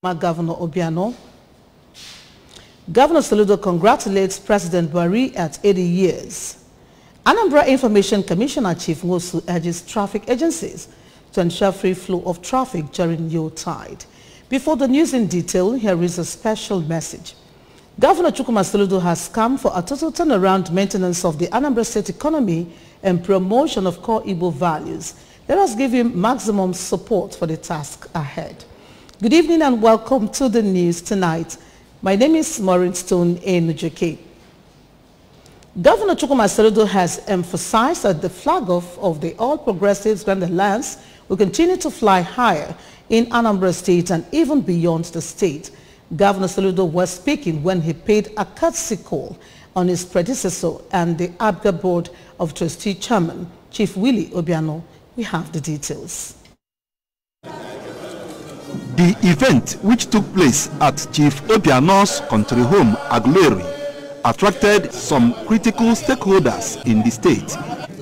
Governor Obiano. Governor Soludo congratulates President Buhari at 80 years. Anambra Information Commissioner Chief Nwosu urges traffic agencies to ensure free flow of traffic during Yuletide. Before the news in detail, here is a special message. Governor Chukwuma Soludo has come for a total turnaround maintenance of the Anambra State economy and promotion of core Igbo values. Let us give him maximum support for the task ahead. Good evening and welcome to the news tonight. My name is Maureen Stone Enujoke. Governor Chukwuma Soludo has emphasized that the flag of the All Progressives Grand Alliance will continue to fly higher in Anambra State and even beyond the state. Governor Soludo was speaking when he paid a courtesy call on his predecessor and the ABGA Board of Trustee Chairman, Chief Willie Obiano. We have the details. The event, which took place at Chief Obiano's country home, Aguleri, attracted some critical stakeholders in the state,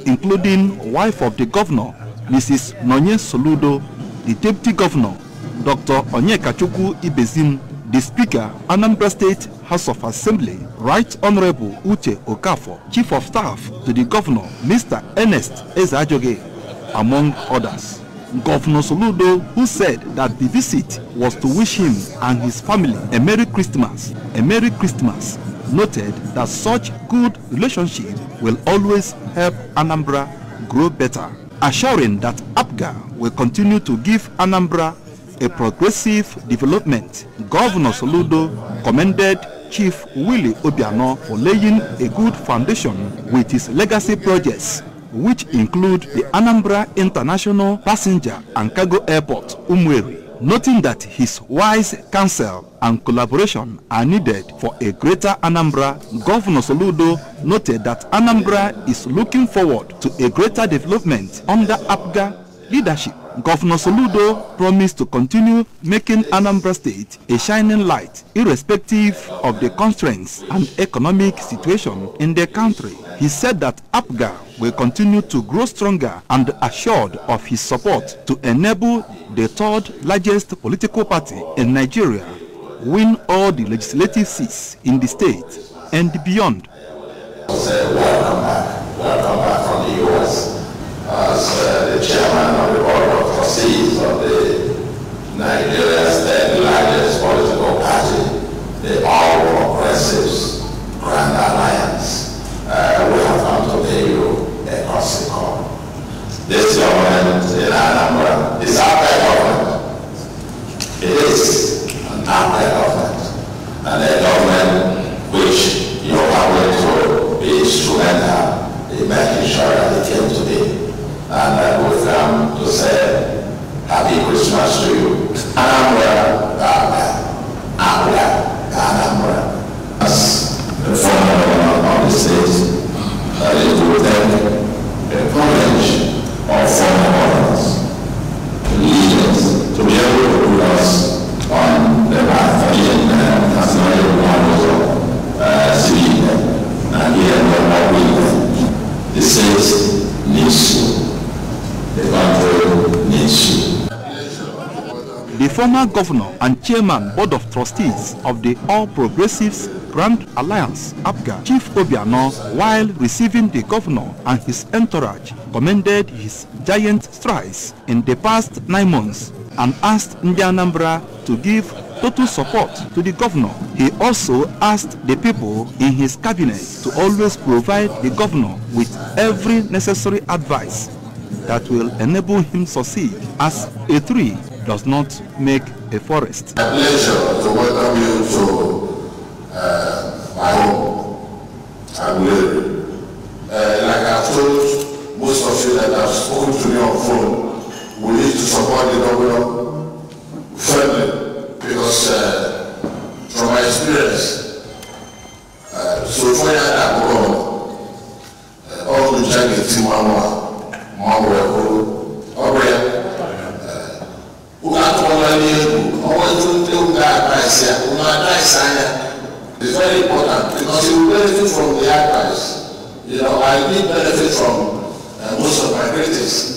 including wife of the governor, Mrs. Nonye Soludo, the deputy governor, Dr. Onyekachukwu Ibezim, the speaker, Anambra State House of Assembly, Right Honorable Uche Okafor, chief of staff to the governor, Mr. Ernest Ezeajoge, among others. Governor Soludo, who said that the visit was to wish him and his family a Merry Christmas, noted that such good relationship will always help Anambra grow better, assuring that ABGA will continue to give Anambra a progressive development. Governor Soludo commended Chief Willie Obiano for laying a good foundation with his legacy projects, which include the Anambra International Passenger and Cargo Airport, Umueri, noting that his wise counsel and collaboration are needed for a greater Anambra. Governor Soludo noted that Anambra is looking forward to a greater development under ABGA leadership. Governor Soludo promised to continue making Anambra State a shining light, irrespective of the constraints and economic situation in the country. He said that ABGA will continue to grow stronger and assured of his support to enable the third largest political party in Nigeria win all the legislative seats in the state and beyond. Welcome back from the U.S. as the chairman of the Board of Trustees of the Nigeria's third largest political party, the All Progressives Grand Alliance. We have come to pay you a courtesy call. This government in Anambra is our government. It is an ABGA government, and a government which you are going to be instrumental in making sure that it came to be. And we come to say Happy Christmas to you. Anambra, ABGA, Anambra. As the former governor of the state, that it will take the courage of former governors, leaders, to be able to put us on the path of national civilian and here we are with the state needs you. The country needs you. The former governor and chairman Board of Trustees of the All Progressives Grand Alliance, ABGA, Chief Obiano, while receiving the governor and his entourage, commended his giant strides in the past 9 months and asked Ndi Anambra to give total support to the governor. He also asked the people in his cabinet to always provide the governor with every necessary advice that will enable him succeed, as a tree does not make a forest. A pleasure to welcome you to my home, Aguleri. Like I've told most of you that have spoken to me on phone, we need to support the governor firmly, because from my experience, so far all the jacket team it's very important because you benefit from the advice. You know, I did benefit from most of my critics.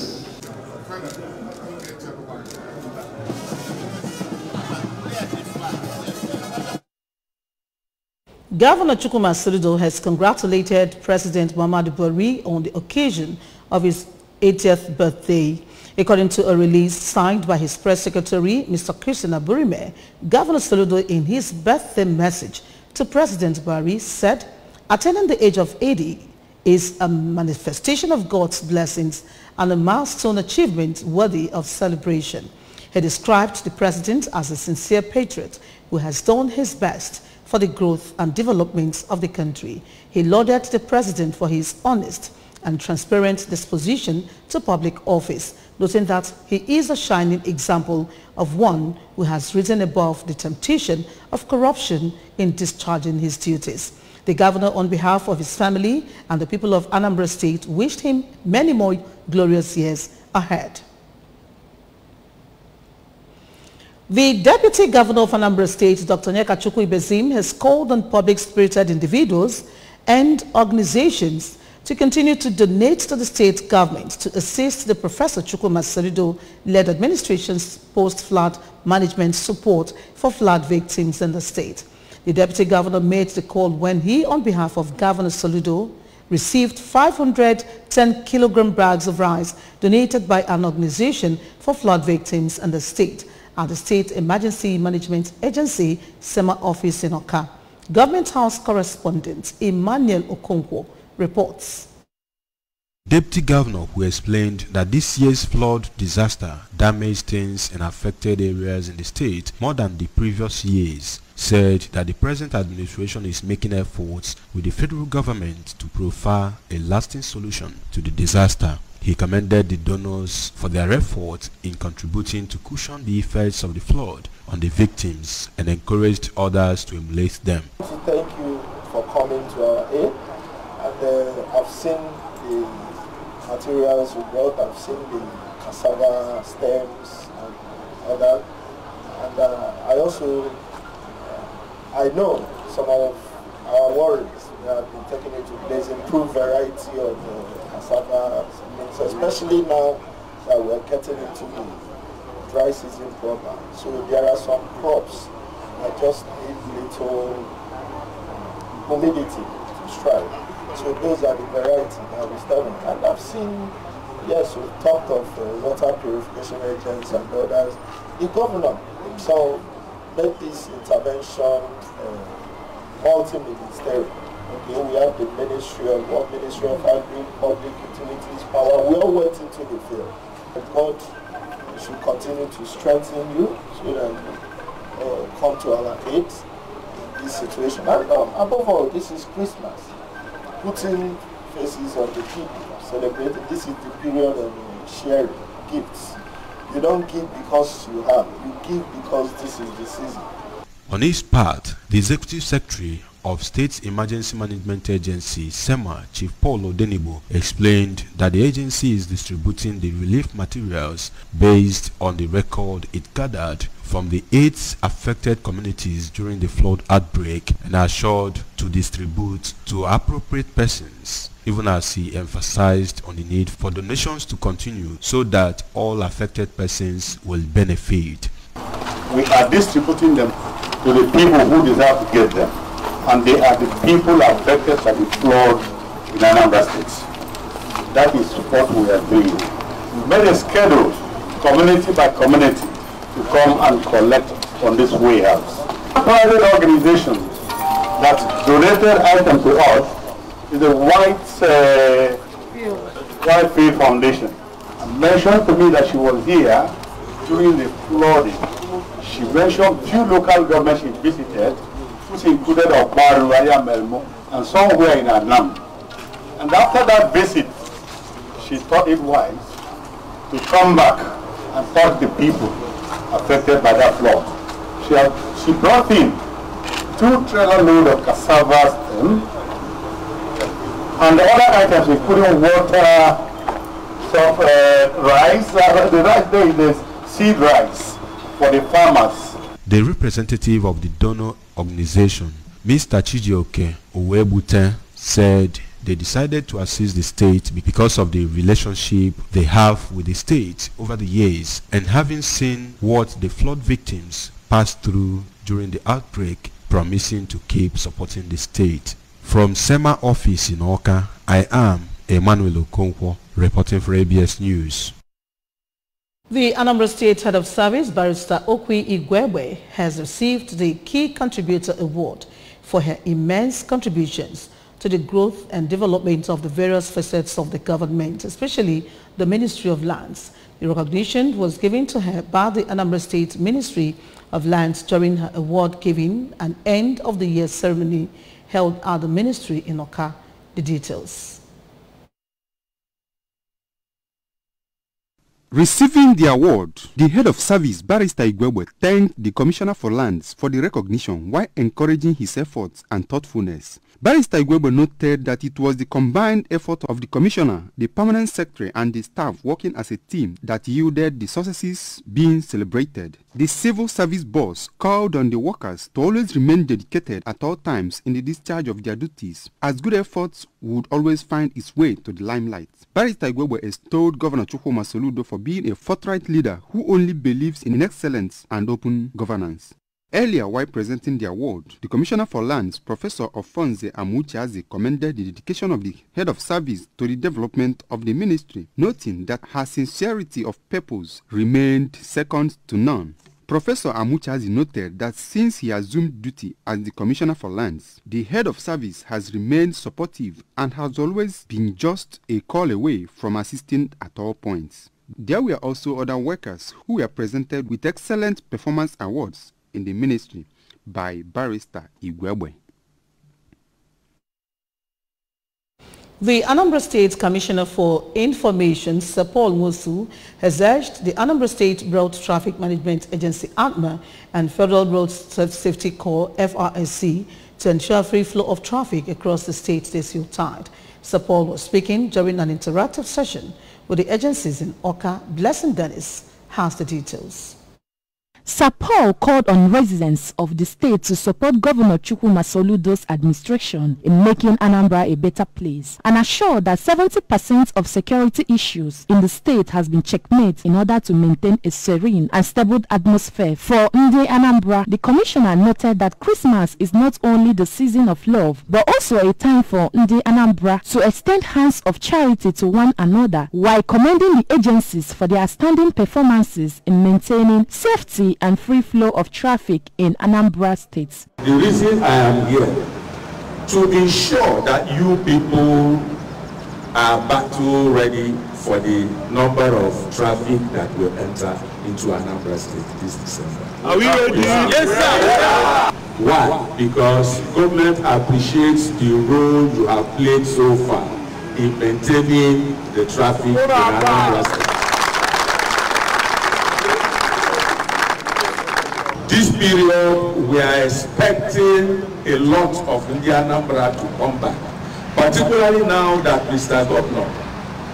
Governor Chukwuma Soludo has congratulated President Muhammadu Buhari on the occasion of his 80th birthday. According to a release signed by his press secretary, Mr. Christian Aburime, Governor Soludo in his birthday message to President Buhari said, attaining the age of 80 is a manifestation of God's blessings and a milestone achievement worthy of celebration. He described the president as a sincere patriot who has done his best for the growth and development of the country. He lauded the president for his honest and transparent disposition to public office, noting that he is a shining example of one who has risen above the temptation of corruption in discharging his duties. The governor, on behalf of his family and the people of Anambra State, wished him many more glorious years ahead. The Deputy Governor of Anambra State, Dr. Onyeka Chukwu Ibezim, has called on public-spirited individuals and organizations to continue to donate to the state government to assist the Professor Chukwuma Soludo-led administration's post-flood management support for flood victims in the state. The Deputy Governor made the call when he, on behalf of Governor Soludo, received 510 kilogram bags of rice donated by an organization for flood victims in the state at the State Emergency Management Agency, SEMA office in Oka. Government House correspondent Emmanuel Okonkwo reports. Deputy Governor, who explained that this year's flood disaster damaged things in affected areas in the state more than the previous years, said that the present administration is making efforts with the federal government to provide a lasting solution to the disaster. He commended the donors for their efforts in contributing to cushion the effects of the flood on the victims and encouraged others to emulate them. Thank you for coming to our aid. And I've seen the materials we brought. I've seen the cassava stems and all that. And I know some of our worries that have been taken into place, improved variety of cassava, especially now that we're getting into the dry season proper. So there are some crops that just need little humidity to strive. So those are the varieties that we're starting. And I've seen, yes, we've talked of water purification agents and others. The governor himself made this intervention multi-ministerial. Okay, we have the Ministry of Agri, Public Utilities, Power. We all went into the field. And God should continue to strengthen you so that you come to our aid in this situation. And above all, this is Christmas. Putting faces on the people, celebrating. This is the period of sharing gifts. You don't give because you have. You give because this is the season. On his part, the Executive Secretary of State Emergency Management Agency, SEMA, Chief Paul Odenibo, explained that the agency is distributing the relief materials based on the record it gathered from the 8 affected communities during the flood outbreak and assured to distribute to appropriate persons, even as he emphasized on the need for donations to continue so that all affected persons will benefit. We are distributing them to the people who deserve to get them, and they are the people affected by the flood in Anambra State. That is what we are doing. We made a schedule, community by community, to come and collect on this warehouse. Private organization that donated items to us is the Whitefield Foundation. And mentioned to me that she was here during the flooding. She mentioned 2 local governments she visited, which included Okbaru, Ayamelmo, and somewhere in Anam. And after that visit, she thought it wise to come back and touch the people affected by that flood. She brought in 2 trailer loads of cassava stem and the other items, including water, some rice. The rice there is seed rice for the farmers. The representative of the donor organization, Mr. Chijioke Owebute, said they decided to assist the state because of the relationship they have with the state over the years, and having seen what the flood victims passed through during the outbreak, promising to keep supporting the state. From SEMA office in Awka, I am Emmanuel Okonkwo, reporting for ABS News. The Anambra State Head of Service, Barrister Okwi Igwebwe, has received the Key Contributor Award for her immense contributions to the growth and development of the various facets of the government, especially the Ministry of Lands. The recognition was given to her by the Anambra State Ministry of Lands during her award-giving and end-of-the-year ceremony held at the ministry in Awka. The details. Receiving the award, the head of service, Barrister Igwebwe, thanked the Commissioner for Lands for the recognition while encouraging his efforts and thoughtfulness. Barrister Igwebwe noted that it was the combined effort of the Commissioner, the Permanent Secretary and the staff working as a team that yielded the successes being celebrated. The Civil Service Boss called on the workers to always remain dedicated at all times in the discharge of their duties, as good efforts would always find its way to the limelight. Barrister Igwebwe extolled Governor Chukwuma Soludo for being a forthright leader who only believes in excellence and open governance. Earlier, while presenting the award, the Commissioner for Lands, Professor Ofonze Amuchazi, commended the dedication of the head of service to the development of the ministry, noting that her sincerity of purpose remained second to none. Professor Amuchazi noted that since he assumed duty as the Commissioner for Lands, the head of service has remained supportive and has always been just a call away from assisting at all points. There were also other workers who were presented with excellent performance awards in the ministry by Barrister Igwebwe. The Anambra State Commissioner for Information, Sir Paul Nwosu, has urged the Anambra State Road Traffic Management Agency, ATMA, and Federal Road Safety Corps, FRSC, to ensure free flow of traffic across the state this Yuletide. Sir Paul was speaking during an interactive session with the agencies in Awka. Blessing Dennis has the details. Sir Paul called on residents of the state to support Governor Chukwuma Soludo's administration in making Anambra a better place and assured that 70% of security issues in the state has been checkmate in order to maintain a serene and stable atmosphere. For Ndi Anambra, the commissioner noted that Christmas is not only the season of love but also a time for Ndi Anambra to extend hands of charity to one another, while commending the agencies for their outstanding performances in maintaining safety and free flow of traffic in Anambra State. The reason I am here to ensure that you people are battle ready for the number of traffic that will enter into Anambra State this December. Are we ready? Yes, sir. Why? Because government appreciates the role you have played so far in maintaining the traffic in Anambra State. This period, we are expecting a lot of Ndi Anambra to come back, particularly now that Mr. Governor,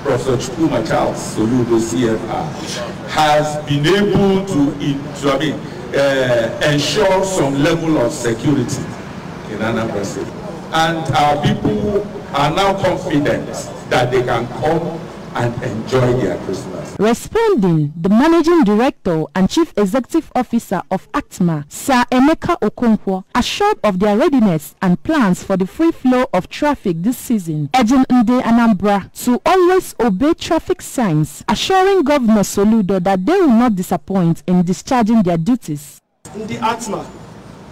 Professor Chukwuma Charles Soludo, CFR, has been able to ensure some level of security in Anambra State. And our people are now confident that they can come and enjoy their Christmas. Responding, the Managing Director and Chief Executive Officer of ATMA, Sir Emeka Okonkwo, assured of their readiness and plans for the free flow of traffic this season, urging Ndi Anambra to always obey traffic signs, assuring Governor Soludo that they will not disappoint in discharging their duties. Ndi ATMA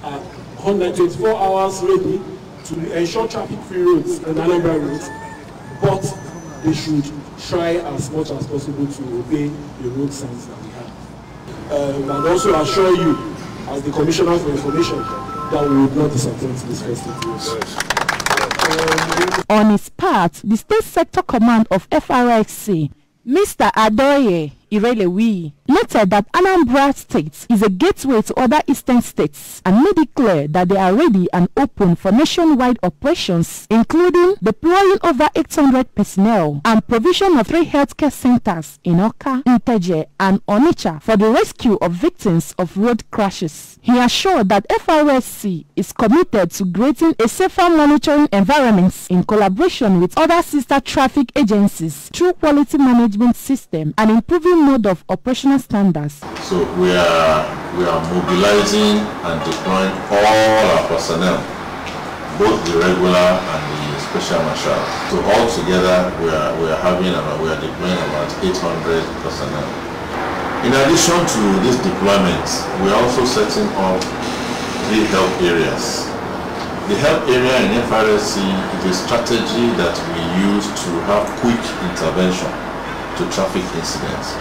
are 124 hours ready to ensure traffic-free roads and Anambra roads, but they should try as much as possible to obey the road signs that we have. And also assure you, as the Commissioner for Information, that we would not disappoint this festive year. On his part, the State Sector Command of FRSC, Mr. Adoye Irelewi, noted that Anambra State is a gateway to other eastern states and made it clear that they are ready and open for nationwide operations, including deploying over 800 personnel and provision of 3 healthcare centers in Awka, Nteje and Onitsha for the rescue of victims of road crashes. He assured that FRSC is committed to creating a safer monitoring environment in collaboration with other sister traffic agencies through quality management system and improving mode of operational standards. So we are mobilizing and deploying all our personnel, both the regular and the special marshals. So altogether we are deploying about 800 personnel. In addition to these deployments, we are also setting up 3 help areas. The help area in FRSC is a strategy that we use to have quick intervention to traffic incidents.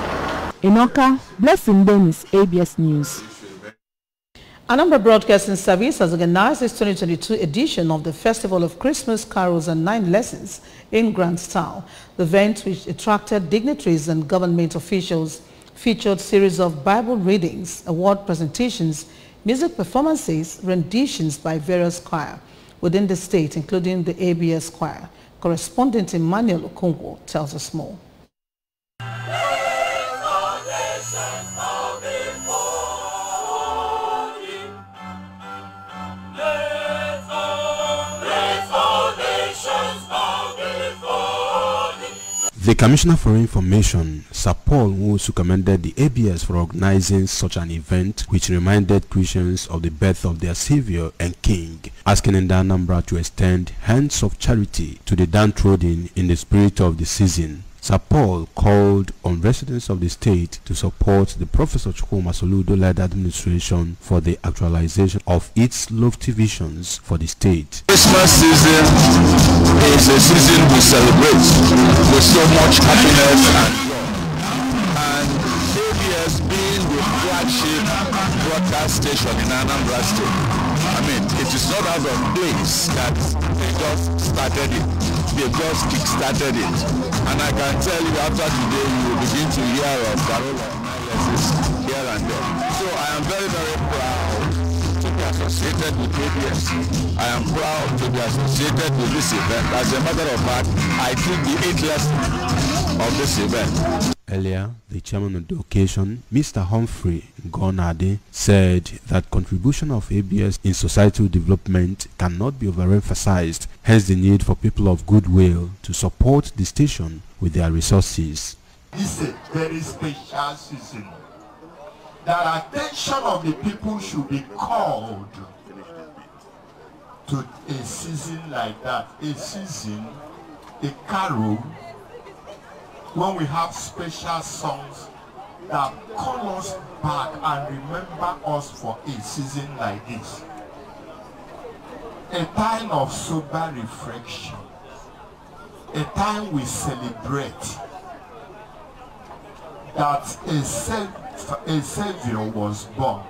In Oka, Blessing Dennis, ABS News. Anambra Broadcasting Service has organized its 2022 edition of the Festival of Christmas Carols and 9 Lessons in grand style. The event, which attracted dignitaries and government officials, featured series of Bible readings, award presentations, music performances, renditions by various choir within the state, including the ABS choir. Correspondent Emmanuel Okonkwo tells us more. The Commissioner for Information, Sir Paul Nwosu, commended the ABS for organizing such an event which reminded Christians of the birth of their Savior and King, asking in Anambra to extend hands of charity to the downtrodden in the spirit of the season. Sir Paul called on residents of the state to support the Professor Chukwuma Soludo-led administration for the actualization of its lofty visions for the state. Christmas season is a season we celebrate with so much happiness and joy. And ABS being the flagship broadcast station in Anambra State, I mean, it is not out of place that they just started it. They just kick-started it. And I can tell you after today you will begin to hear of Carol analysis here and there. So I am very, very proud to be associated with ABS. I am proud to be associated with this event. As a matter of fact, I took the 8th lesson of this event. Earlier, the chairman of the occasion, Mr. Humphrey Gonade, said that contribution of ABS in societal development cannot be overemphasized, hence the need for people of goodwill to support the station with their resources. This is a very special season. The attention of the people should be called to a season like that, a season, a carol, when we have special songs that call us back and remember us for a season like this. A time of sober reflection, a time we celebrate that a Savior was born.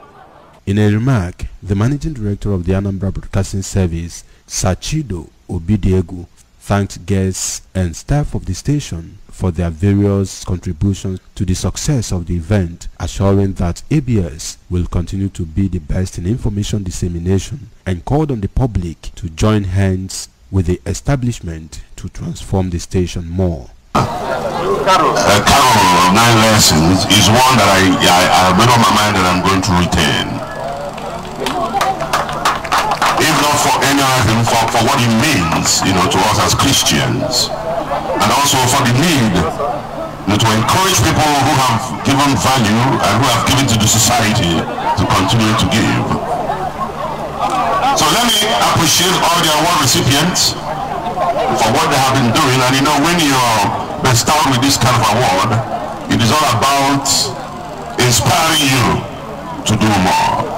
In a remark, the managing director of the Anambra Broadcasting Service, Sachido Obidiegu, thanked guests and staff of the station for their various contributions to the success of the event, assuring that ABS will continue to be the best in information dissemination, and called on the public to join hands with the establishment to transform the station more. Carol of 9 Lessons is one that I made on my mind that I'm going to retain. If not for any other thing, for what it means, to us as Christians, and also for the need, to encourage people who have given value and who have given to the society to continue to give. So let me appreciate all the award recipients for what they have been doing. And when you're bestowed with this kind of award, it is all about inspiring you to do more.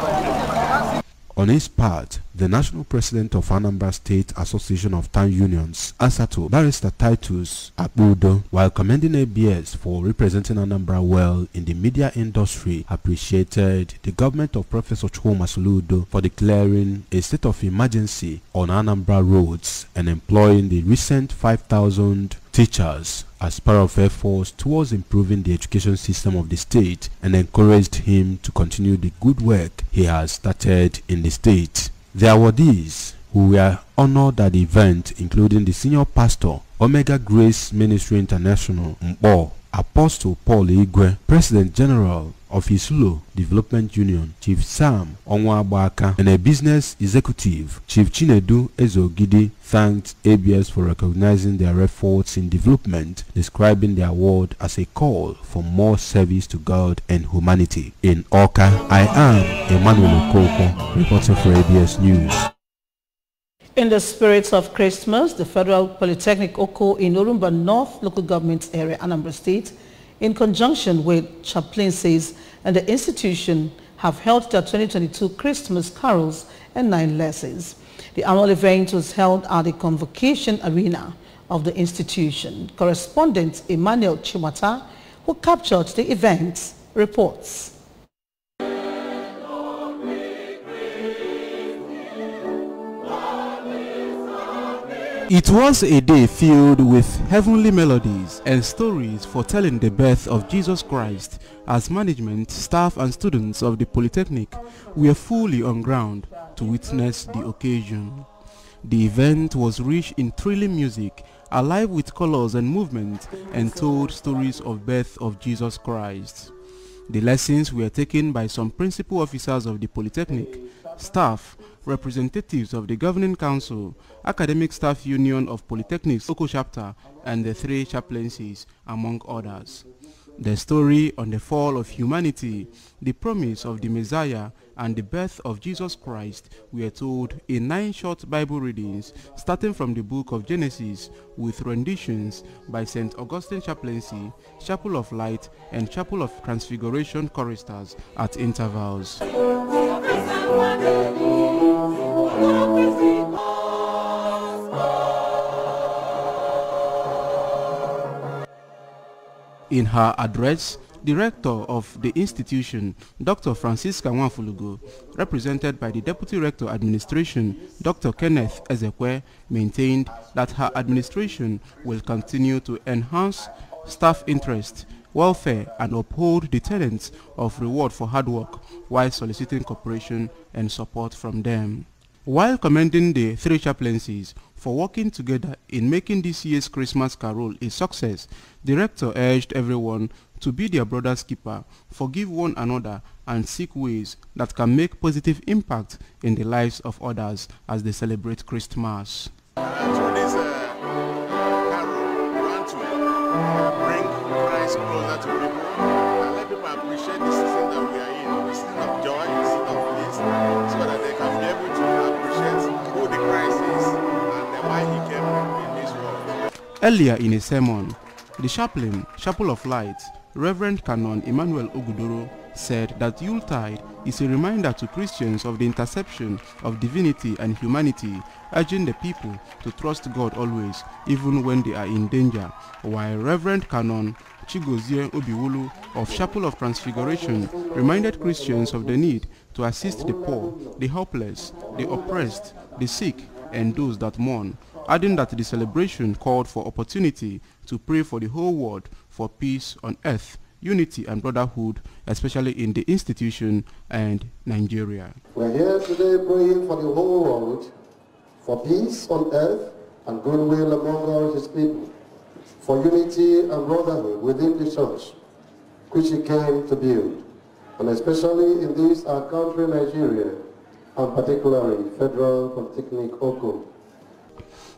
On his part, the national president of Anambra State Association of Town Unions, ASATO, Barrister Titus Abudo, while commending ABS for representing Anambra well in the media industry, appreciated the government of Professor Chukwuma Soludo for declaring a state of emergency on Anambra roads and employing the recent 5,000 teachers as part of efforts towards improving the education system of the state, and encouraged him to continue the good work he has started in the state. The awardees who were honored at the event, including the senior pastor, Omega Grace Ministry International, Mpo, Apostle Paul Igwe, President General of Isulo Development Union, Chief Sam Onwabaka, and a business executive, Chief Chinedu Ezogidi, thanked ABS for recognizing their efforts in development, describing the award as a call for more service to God and humanity. In Oka, I am Emmanuel Okoko, reporting for ABS News. In the spirit of Christmas, the Federal Polytechnic Oko in Orumba North Local Government Area, Anambra State, in conjunction with chaplaincies and the institution, have held their 2022 Christmas carols and 9 lessons. The annual event was held at the Convocation Arena of the institution. Correspondent Emmanuel Chimata, who captured the event, reports. It was a day filled with heavenly melodies and stories foretelling the birth of Jesus Christ, as management, staff and students of the Polytechnic were fully on ground to witness the occasion. The event was rich in thrilling music, alive with colors and movement, and told stories of birth of Jesus Christ. The lessons were taken by some principal officers of the Polytechnic, staff, representatives of the Governing Council, Academic Staff Union of Polytechnics Oko Chapter, and the 3 chaplaincies, among others. The story on the fall of humanity, the promise of the Messiah, and the birth of Jesus Christ were told in 9 short Bible readings, starting from the book of Genesis, with renditions by St. Augustine Chaplaincy, Chapel of Light, and Chapel of Transfiguration choristers at intervals. In her address, the rector of the institution, Dr. Francisca Nwanfulugo, represented by the Deputy Rector Administration, Dr. Kenneth Ezekwe, maintained that her administration will continue to enhance staff interest, welfare, and uphold the tenets of reward for hard work while soliciting cooperation and support from them. While commending the 3 chaplaincies for working together in making this year's Christmas carol a success, the rector urged everyone to be their brother's keeper, forgive one another, and seek ways that can make positive impact in the lives of others as they celebrate Christmas. Through this carol, we want to bring Christ closer to people and let people appreciate the season that we are in, the season of joy, the season of bliss, so that they can be able to appreciate who the Christ is and why he came in this world. Earlier in a sermon, the chaplain, Chapel of Light, Reverend Canon Emmanuel Ogudoro, said that Yuletide is a reminder to Christians of the interception of divinity and humanity, urging the people to trust God always, even when they are in danger, while Reverend Canon Chigozie Obiwulu of Chapel of Transfiguration reminded Christians of the need to assist the poor, the helpless, the oppressed, the sick, and those that mourn, adding that the celebration called for opportunity to pray for the whole world for peace on earth, unity and brotherhood, especially in the institution and Nigeria. We're here today praying for the whole world, for peace on earth and goodwill among all his people, for unity and brotherhood within the church, which he came to build, and especially in this our country, Nigeria, and particularly Federal Polytechnic Oko.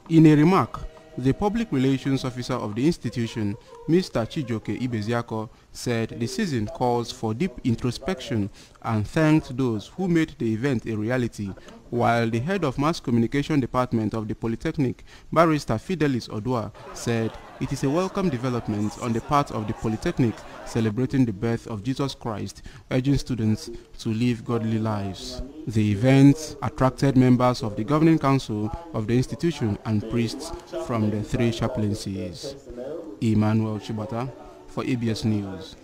In a remark, the public relations officer of the institution, Mr. Chijoke Ibeziako, said the season calls for deep introspection and thanked those who made the event a reality, while the head of mass communication department of the Polytechnic, Barrister Fidelis Odua, said it is a welcome development on the part of the Polytechnic celebrating the birth of Jesus Christ, urging students to live godly lives. The event attracted members of the Governing Council of the institution and priests from the 3 chaplaincies. Emmanuel Chibata for ABS News.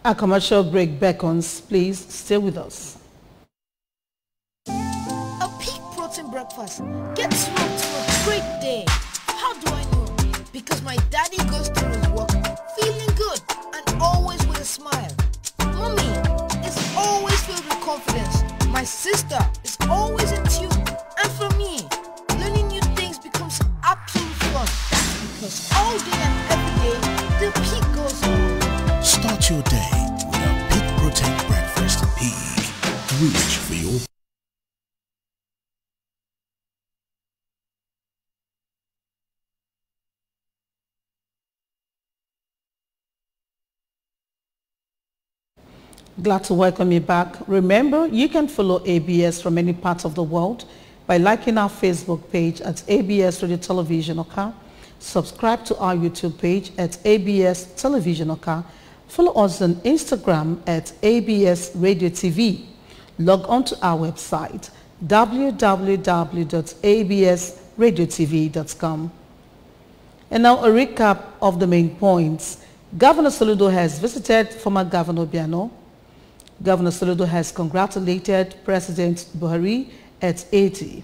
A commercial break beckons. Please stay with us. A peak protein breakfast gets me to a great day. How do I know? Because my daddy goes to his work feeling good and always with a smile. Mommy is always filled with confidence. My sister is always in tune. And for me, learning new things becomes absolute fun. That's because all day and every the peak goes on. Start your day with a Peak Protect breakfast. Peak. Reach for your... Glad to welcome you back. Remember, you can follow ABS from any part of the world by liking our Facebook page at ABS Radio Television Oka. Subscribe to our YouTube page at ABS Television Oka. Follow us on Instagram at ABS Radio TV. Log on to our website www.absradiotv.com. And now a recap of the main points. Governor Soludo has visited former Governor Obiano. Governor Soludo has congratulated President Buhari at 80.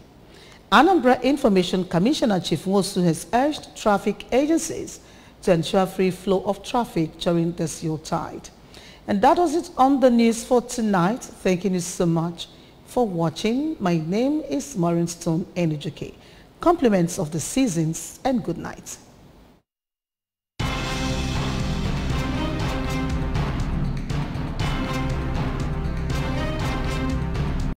Anambra Information Commissioner Chief Nwosu has urged traffic agencies to ensure free flow of traffic during this Yuletide. And that was it on the news for tonight. Thank you so much for watching. My name is Maureen Stone Enijuke. Compliments of the seasons and good night.